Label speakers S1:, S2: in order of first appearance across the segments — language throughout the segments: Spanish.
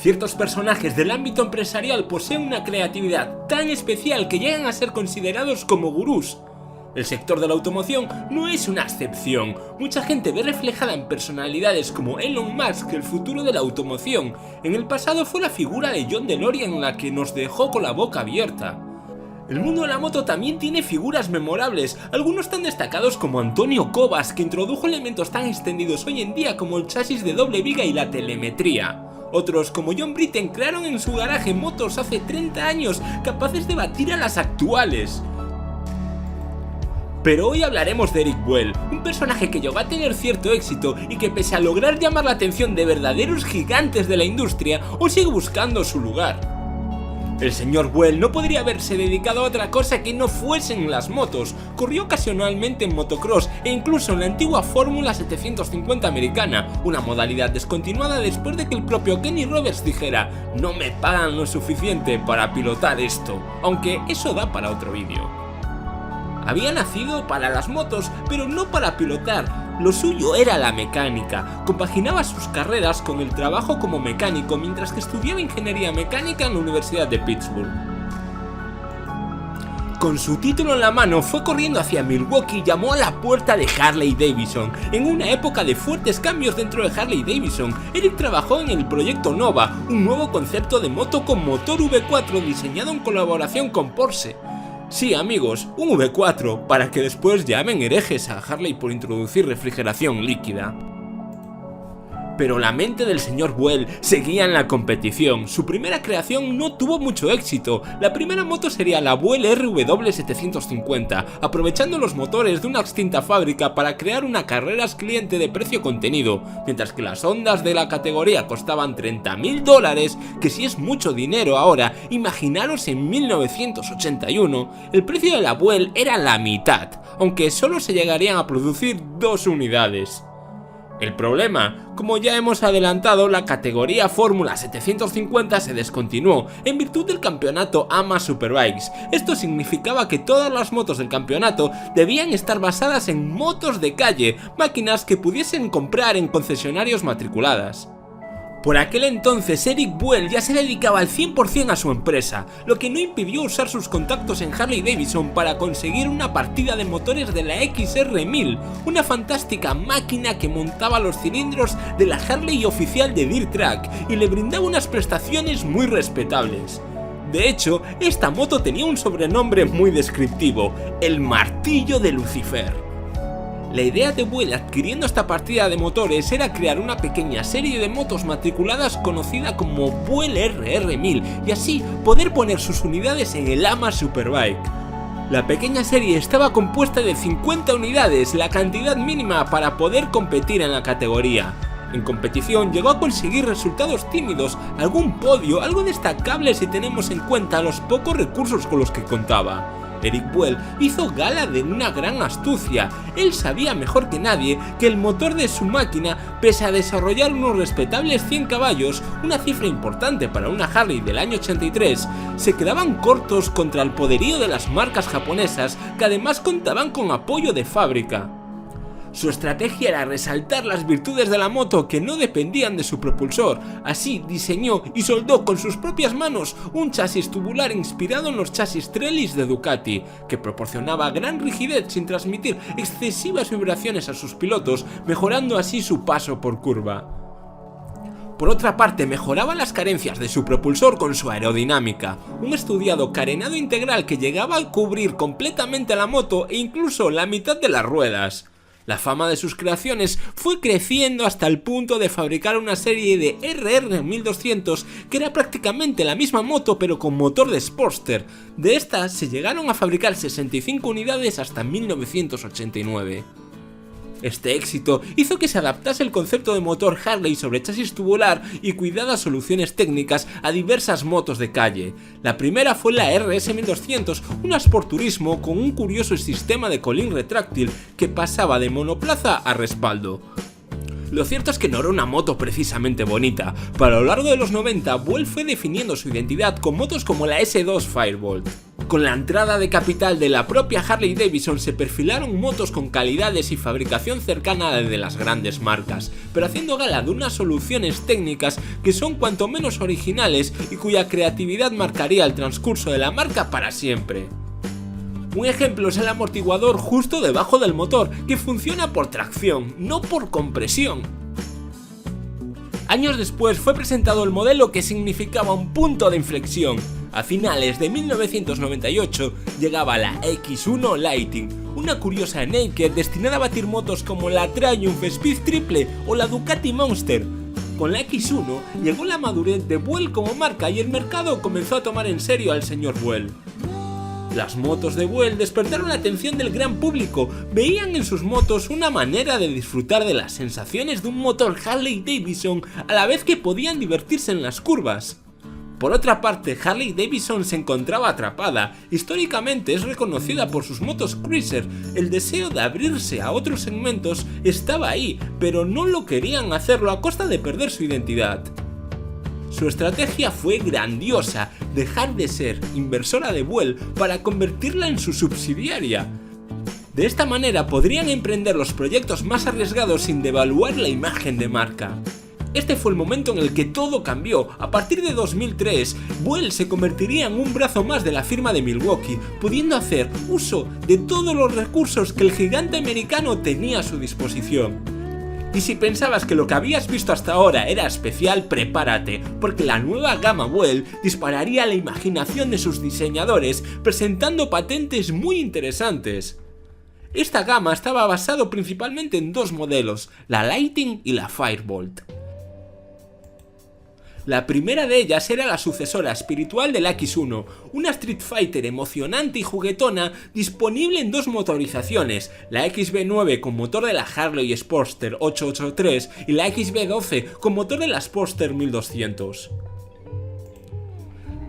S1: Ciertos personajes del ámbito empresarial poseen una creatividad tan especial que llegan a ser considerados como gurús. El sector de la automoción no es una excepción. Mucha gente ve reflejada en personalidades como Elon Musk el futuro de la automoción. En el pasado fue la figura de John DeLorean la que nos dejó con la boca abierta. El mundo de la moto también tiene figuras memorables, algunos tan destacados como Antonio Cobas, que introdujo elementos tan extendidos hoy en día como el chasis de doble viga y la telemetría. Otros, como John Britten, crearon en su garaje motos hace 30 años capaces de batir a las actuales. Pero hoy hablaremos de Eric Buell, un personaje que llegó a tener cierto éxito y que pese a lograr llamar la atención de verdaderos gigantes de la industria, hoy sigue buscando su lugar. El señor Buell no podría haberse dedicado a otra cosa que no fuesen las motos. Corrió ocasionalmente en motocross e incluso en la antigua Fórmula 750 americana, una modalidad descontinuada después de que el propio Kenny Roberts dijera: no me pagan lo suficiente para pilotar esto, aunque eso da para otro vídeo. Había nacido para las motos, pero no para pilotar. Lo suyo era la mecánica. Compaginaba sus carreras con el trabajo como mecánico mientras que estudiaba ingeniería mecánica en la Universidad de Pittsburgh. Con su título en la mano fue corriendo hacia Milwaukee y llamó a la puerta de Harley Davidson. En una época de fuertes cambios dentro de Harley Davidson, Eric trabajó en el proyecto Nova, un nuevo concepto de moto con motor V4 diseñado en colaboración con Porsche. Sí amigos, un V4, para que después llamen herejes a Harley por introducir refrigeración líquida. Pero la mente del señor Buell seguía en la competición. Su primera creación no tuvo mucho éxito. La primera moto sería la Buell RW750, aprovechando los motores de una extinta fábrica para crear una carreras cliente de precio contenido, mientras que las Hondas de la categoría costaban $30.000, que si es mucho dinero ahora, imaginaros en 1981, el precio de la Buell era la mitad, aunque solo se llegarían a producir 2 unidades. El problema, como ya hemos adelantado, la categoría Fórmula 750 se descontinuó en virtud del campeonato AMA Superbikes. Esto significaba que todas las motos del campeonato debían estar basadas en motos de calle, máquinas que pudiesen comprar en concesionarios matriculadas. Por aquel entonces Eric Buell ya se dedicaba al 100% a su empresa, lo que no impidió usar sus contactos en Harley Davidson para conseguir una partida de motores de la XR1000, una fantástica máquina que montaba los cilindros de la Harley oficial de Dirt Track y le brindaba unas prestaciones muy respetables. De hecho, esta moto tenía un sobrenombre muy descriptivo: el martillo de Lucifer. La idea de Buell adquiriendo esta partida de motores era crear una pequeña serie de motos matriculadas conocida como Buell RR1000 y así poder poner sus unidades en el AMA Superbike. La pequeña serie estaba compuesta de 50 unidades, la cantidad mínima para poder competir en la categoría. En competición llegó a conseguir resultados tímidos, algún podio, algo destacable si tenemos en cuenta los pocos recursos con los que contaba. Eric Buell hizo gala de una gran astucia. Él sabía mejor que nadie que el motor de su máquina, pese a desarrollar unos respetables 100 caballos, una cifra importante para una Harley del año 83, se quedaban cortos contra el poderío de las marcas japonesas que además contaban con apoyo de fábrica. Su estrategia era resaltar las virtudes de la moto que no dependían de su propulsor. Así diseñó y soldó con sus propias manos un chasis tubular inspirado en los chasis Trellis de Ducati, que proporcionaba gran rigidez sin transmitir excesivas vibraciones a sus pilotos, mejorando así su paso por curva. Por otra parte, mejoraba las carencias de su propulsor con su aerodinámica, un estudiado carenado integral que llegaba a cubrir completamente la moto e incluso la mitad de las ruedas. La fama de sus creaciones fue creciendo hasta el punto de fabricar una serie de RR1200 que era prácticamente la misma moto pero con motor de Sportster. De estas se llegaron a fabricar 65 unidades hasta 1989. Este éxito hizo que se adaptase el concepto de motor Harley sobre chasis tubular y cuidadas soluciones técnicas a diversas motos de calle. La primera fue la RS1200, un Sport Turismo con un curioso sistema de colín retráctil que pasaba de monoplaza a respaldo. Lo cierto es que no era una moto precisamente bonita. Para lo largo de los 90, Buell fue definiendo su identidad con motos como la S2 Firebolt. Con la entrada de capital de la propia Harley Davidson se perfilaron motos con calidades y fabricación cercana a la de las grandes marcas, pero haciendo gala de unas soluciones técnicas que son cuanto menos originales y cuya creatividad marcaría el transcurso de la marca para siempre. Un ejemplo es el amortiguador justo debajo del motor, que funciona por tracción, no por compresión. Años después fue presentado el modelo que significaba un punto de inflexión. A finales de 1998 llegaba la X1 Lighting, una curiosa naked destinada a batir motos como la Triumph Speed Triple o la Ducati Monster. Con la X1 llegó la madurez de Buell como marca y el mercado comenzó a tomar en serio al señor Buell. Las motos de Buell despertaron la atención del gran público, veían en sus motos una manera de disfrutar de las sensaciones de un motor Harley Davidson a la vez que podían divertirse en las curvas. Por otra parte, Harley Davidson se encontraba atrapada. Históricamente es reconocida por sus motos cruiser. El deseo de abrirse a otros segmentos estaba ahí, pero no lo querían hacerlo a costa de perder su identidad. Su estrategia fue grandiosa, dejar de ser inversora de Buell para convertirla en su subsidiaria. De esta manera podrían emprender los proyectos más arriesgados sin devaluar la imagen de marca. Este fue el momento en el que todo cambió. A partir de 2003, Buell se convertiría en un brazo más de la firma de Milwaukee, pudiendo hacer uso de todos los recursos que el gigante americano tenía a su disposición. Y si pensabas que lo que habías visto hasta ahora era especial, prepárate, porque la nueva gama Buell dispararía la imaginación de sus diseñadores, presentando patentes muy interesantes. Esta gama estaba basada principalmente en dos modelos, la Lightning y la Firebolt. La primera de ellas era la sucesora espiritual de la X1, una Street Fighter emocionante y juguetona disponible en dos motorizaciones, la XB9 con motor de la Harley Sportster 883 y la XB12 con motor de la Sportster 1200.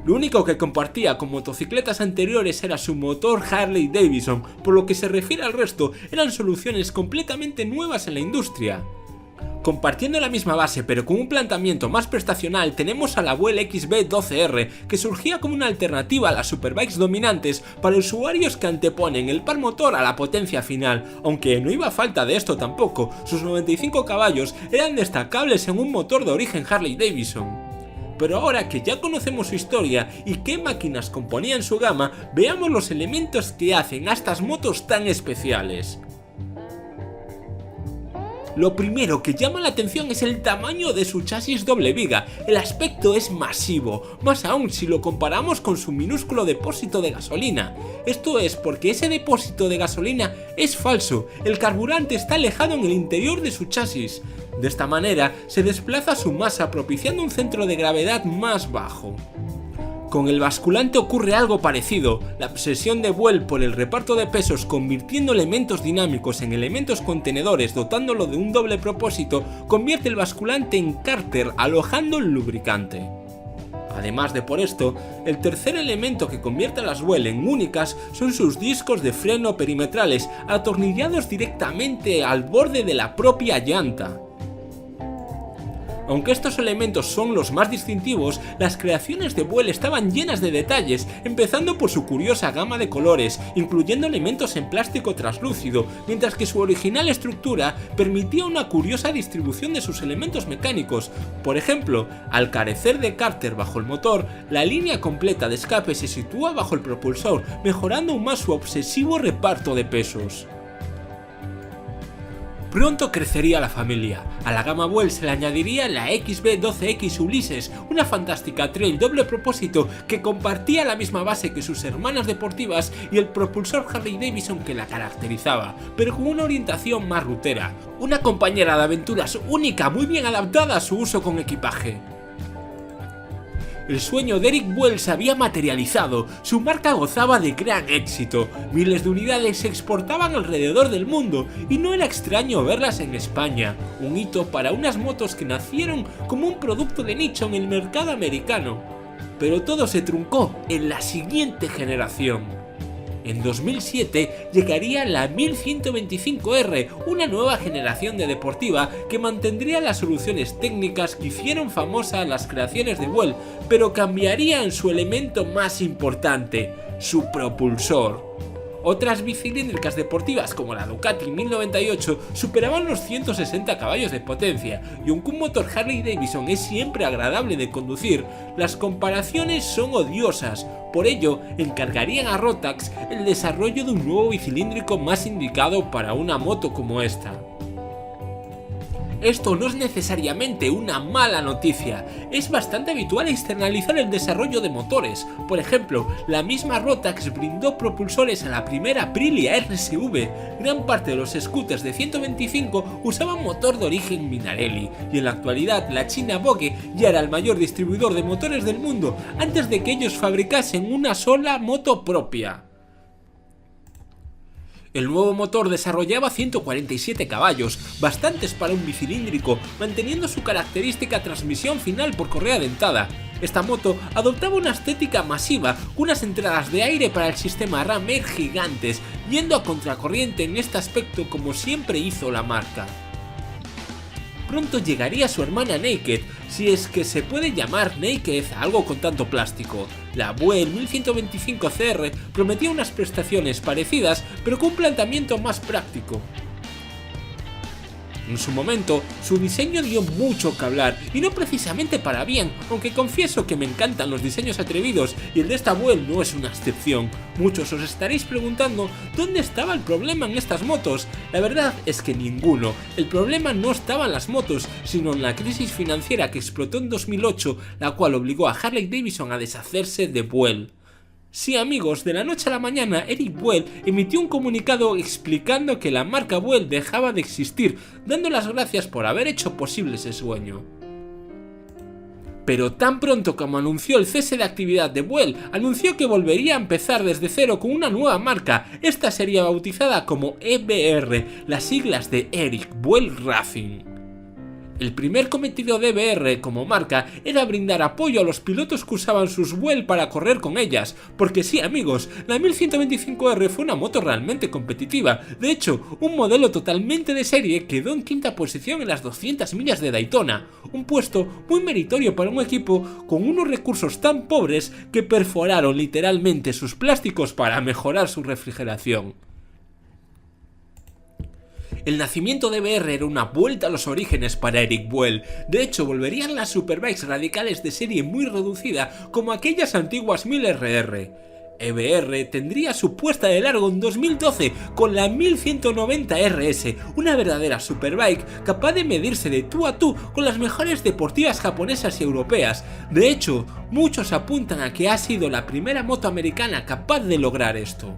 S1: Lo único que compartía con motocicletas anteriores era su motor Harley Davidson, por lo que se refiere al resto eran soluciones completamente nuevas en la industria. Compartiendo la misma base pero con un planteamiento más prestacional tenemos a la Buell XB12R, que surgía como una alternativa a las superbikes dominantes para usuarios que anteponen el par motor a la potencia final, aunque no iba falta de esto tampoco, sus 95 caballos eran destacables en un motor de origen Harley Davidson. Pero ahora que ya conocemos su historia y qué máquinas componían su gama, veamos los elementos que hacen a estas motos tan especiales. Lo primero que llama la atención es el tamaño de su chasis doble viga. El aspecto es masivo, más aún si lo comparamos con su minúsculo depósito de gasolina. Esto es porque ese depósito de gasolina es falso, el carburante está alejado en el interior de su chasis. De esta manera se desplaza su masa propiciando un centro de gravedad más bajo. Con el basculante ocurre algo parecido, la obsesión de Buell por el reparto de pesos convirtiendo elementos dinámicos en elementos contenedores dotándolo de un doble propósito convierte el basculante en cárter alojando el lubricante. Además de por esto, el tercer elemento que convierte a las Buell en únicas son sus discos de freno perimetrales atornillados directamente al borde de la propia llanta. Aunque estos elementos son los más distintivos, las creaciones de Buell estaban llenas de detalles, empezando por su curiosa gama de colores, incluyendo elementos en plástico translúcido, mientras que su original estructura permitía una curiosa distribución de sus elementos mecánicos. Por ejemplo, al carecer de cárter bajo el motor, la línea completa de escape se sitúa bajo el propulsor, mejorando aún más su obsesivo reparto de pesos. Pronto crecería la familia. A la gama Buell se le añadiría la XB12X Ulysses, una fantástica trail doble propósito que compartía la misma base que sus hermanas deportivas y el propulsor Harley Davidson que la caracterizaba, pero con una orientación más rutera. Una compañera de aventuras única, muy bien adaptada a su uso con equipaje. El sueño de Eric Buell se había materializado, su marca gozaba de gran éxito, miles de unidades se exportaban alrededor del mundo y no era extraño verlas en España, un hito para unas motos que nacieron como un producto de nicho en el mercado americano. Pero todo se truncó en la siguiente generación. En 2007 llegaría la 1125R, una nueva generación de deportiva que mantendría las soluciones técnicas que hicieron famosas las creaciones de Buell, pero cambiaría en su elemento más importante, su propulsor. Otras bicilíndricas deportivas como la Ducati 1098 superaban los 160 caballos de potencia, y aunque un motor Harley Davidson es siempre agradable de conducir, las comparaciones son odiosas. Por ello, encargarían a Rotax el desarrollo de un nuevo bicilíndrico más indicado para una moto como esta. Esto no es necesariamente una mala noticia, es bastante habitual externalizar el desarrollo de motores. Por ejemplo, la misma Rotax brindó propulsores a la primera Aprilia RSV, gran parte de los scooters de 125 usaban motor de origen Minarelli, y en la actualidad la china Vogue ya era el mayor distribuidor de motores del mundo antes de que ellos fabricasen una sola moto propia. El nuevo motor desarrollaba 147 caballos, bastantes para un bicilíndrico, manteniendo su característica transmisión final por correa dentada. Esta moto adoptaba una estética masiva, con unas entradas de aire para el sistema RAM Air gigantes, yendo a contracorriente en este aspecto como siempre hizo la marca. Pronto llegaría su hermana Naked, si es que se puede llamar Naked a algo con tanto plástico. La Buell 1125 CR prometía unas prestaciones parecidas, pero con un planteamiento más práctico. En su momento, su diseño dio mucho que hablar, y no precisamente para bien, aunque confieso que me encantan los diseños atrevidos y el de esta Buell no es una excepción. Muchos os estaréis preguntando ¿dónde estaba el problema en estas motos? La verdad es que ninguno. El problema no estaba en las motos, sino en la crisis financiera que explotó en 2008, la cual obligó a Harley Davidson a deshacerse de Buell. Sí amigos, de la noche a la mañana Eric Buell emitió un comunicado explicando que la marca Buell dejaba de existir, dando las gracias por haber hecho posible ese sueño. Pero tan pronto como anunció el cese de actividad de Buell, anunció que volvería a empezar desde cero con una nueva marca. Esta sería bautizada como EBR, las siglas de Eric Buell Racing. El primer cometido de EBR como marca era brindar apoyo a los pilotos que usaban sus Buell para correr con ellas, porque sí amigos, la 1125R fue una moto realmente competitiva. De hecho, un modelo totalmente de serie quedó en quinta posición en las 200 millas de Daytona, un puesto muy meritorio para un equipo con unos recursos tan pobres que perforaron literalmente sus plásticos para mejorar su refrigeración. El nacimiento de EBR era una vuelta a los orígenes para Eric Buell. De hecho, volverían las superbikes radicales de serie muy reducida como aquellas antiguas 1000RR. EBR tendría su puesta de largo en 2012 con la 1190RS, una verdadera superbike capaz de medirse de tú a tú con las mejores deportivas japonesas y europeas. De hecho, muchos apuntan a que ha sido la primera moto americana capaz de lograr esto.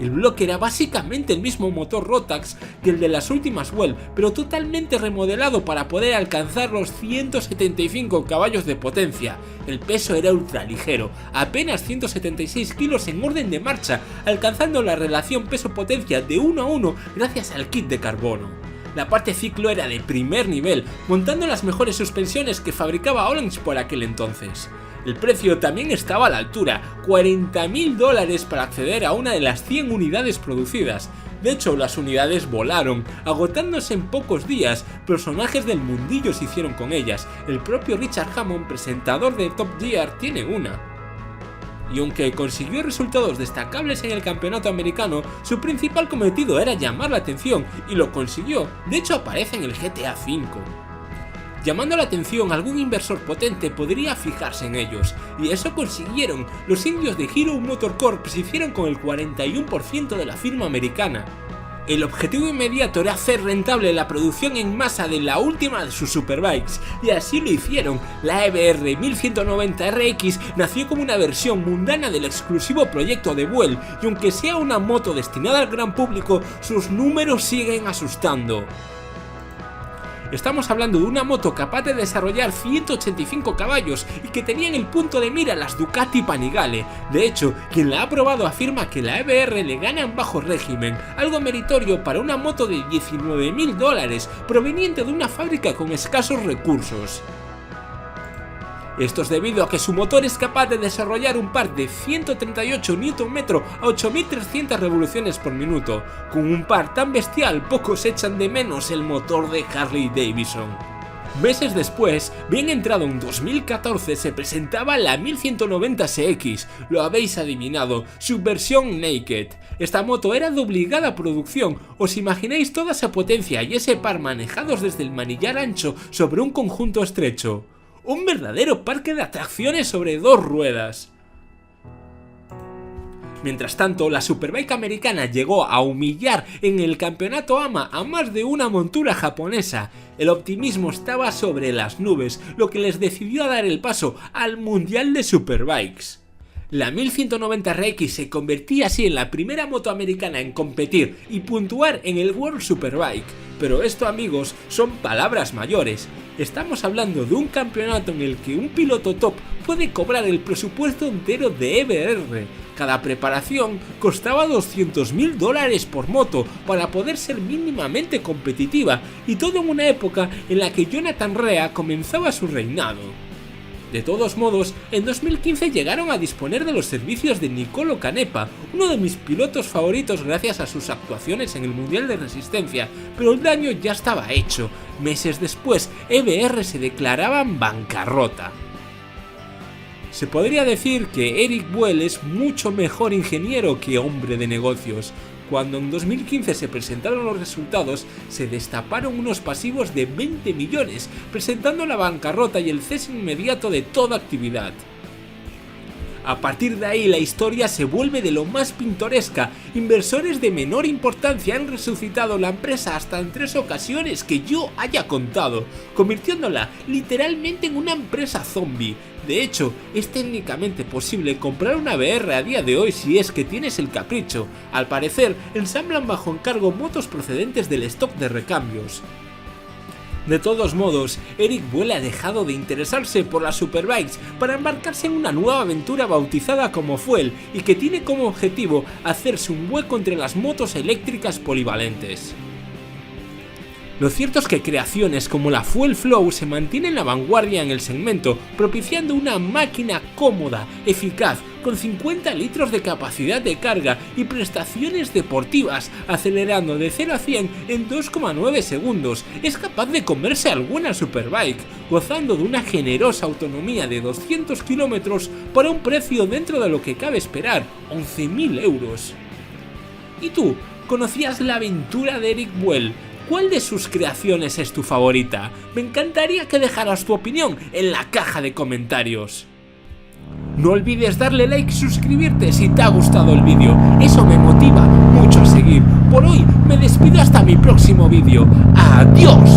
S1: El bloque era básicamente el mismo motor Rotax que el de las últimas Buell, pero totalmente remodelado para poder alcanzar los 175 caballos de potencia. El peso era ultra ligero, apenas 176 kilos en orden de marcha, alcanzando la relación peso-potencia de 1 a 1 gracias al kit de carbono. La parte ciclo era de primer nivel, montando las mejores suspensiones que fabricaba Orange por aquel entonces. El precio también estaba a la altura, $40.000 para acceder a una de las 100 unidades producidas. De hecho, las unidades volaron, agotándose en pocos días. Personajes del mundillo se hicieron con ellas. El propio Richard Hammond, presentador de Top Gear, tiene una. Y aunque consiguió resultados destacables en el campeonato americano, su principal cometido era llamar la atención, y lo consiguió. De hecho, aparece en el GTA V. Llamando la atención, algún inversor potente podría fijarse en ellos, y eso consiguieron. Los indios de Hero Motor Corp se hicieron con el 41% de la firma americana. El objetivo inmediato era hacer rentable la producción en masa de la última de sus superbikes, y así lo hicieron. La EBR 1190RX nació como una versión mundana del exclusivo proyecto de Buell, y aunque sea una moto destinada al gran público, sus números siguen asustando. Estamos hablando de una moto capaz de desarrollar 185 caballos y que tenía en el punto de mira las Ducati Panigale. De hecho, quien la ha probado afirma que la EBR le gana en bajo régimen, algo meritorio para una moto de $19.000 proveniente de una fábrica con escasos recursos. Esto es debido a que su motor es capaz de desarrollar un par de 138 Nm a 8.300 revoluciones por minuto. Con un par tan bestial, pocos echan de menos el motor de Harley Davidson. Meses después, bien entrado en 2014, se presentaba la 1190 SX, lo habéis adivinado, su versión Naked. Esta moto era de obligada producción, os imagináis toda esa potencia y ese par manejados desde el manillar ancho sobre un conjunto estrecho. Un verdadero parque de atracciones sobre dos ruedas. Mientras tanto, la Superbike americana llegó a humillar en el campeonato AMA a más de una montura japonesa. El optimismo estaba sobre las nubes, lo que les decidió a dar el paso al Mundial de Superbikes. La 1190 RX se convertía así en la primera moto americana en competir y puntuar en el World Superbike. Pero esto, amigos, son palabras mayores. Estamos hablando de un campeonato en el que un piloto top puede cobrar el presupuesto entero de EBR. Cada preparación costaba $200.000 por moto para poder ser mínimamente competitiva, y todo en una época en la que Jonathan Rea comenzaba su reinado. De todos modos, en 2015 llegaron a disponer de los servicios de Nicolo Canepa, uno de mis pilotos favoritos gracias a sus actuaciones en el Mundial de Resistencia, pero el daño ya estaba hecho. Meses después, EBR se declaraba en bancarrota. Se podría decir que Eric Buell es mucho mejor ingeniero que hombre de negocios. Cuando en 2015 se presentaron los resultados, se destaparon unos pasivos de 20 millones, presentando la bancarrota y el cese inmediato de toda actividad. A partir de ahí la historia se vuelve de lo más pintoresca. Inversores de menor importancia han resucitado la empresa hasta en 3 ocasiones que yo haya contado, convirtiéndola literalmente en una empresa zombie. De hecho, es técnicamente posible comprar una BR a día de hoy si es que tienes el capricho. Al parecer, ensamblan bajo encargo motos procedentes del stock de recambios. De todos modos, Eric Buell ha dejado de interesarse por las Superbikes para embarcarse en una nueva aventura bautizada como Fuel y que tiene como objetivo hacerse un hueco entre las motos eléctricas polivalentes. Lo cierto es que creaciones como la Fuel Flow se mantienen en la vanguardia en el segmento, propiciando una máquina cómoda, eficaz, con 50 litros de capacidad de carga y prestaciones deportivas, acelerando de 0 a 100 en 2,9 segundos. Es capaz de comerse alguna Superbike, gozando de una generosa autonomía de 200 kilómetros para un precio dentro de lo que cabe esperar, 11.000 euros. ¿Y tú, conocías la aventura de Eric Buell? ¿Cuál de sus creaciones es tu favorita? Me encantaría que dejaras tu opinión en la caja de comentarios. No olvides darle like y suscribirte si te ha gustado el vídeo, eso me motiva mucho a seguir. Por hoy me despido hasta mi próximo vídeo. ¡Adiós!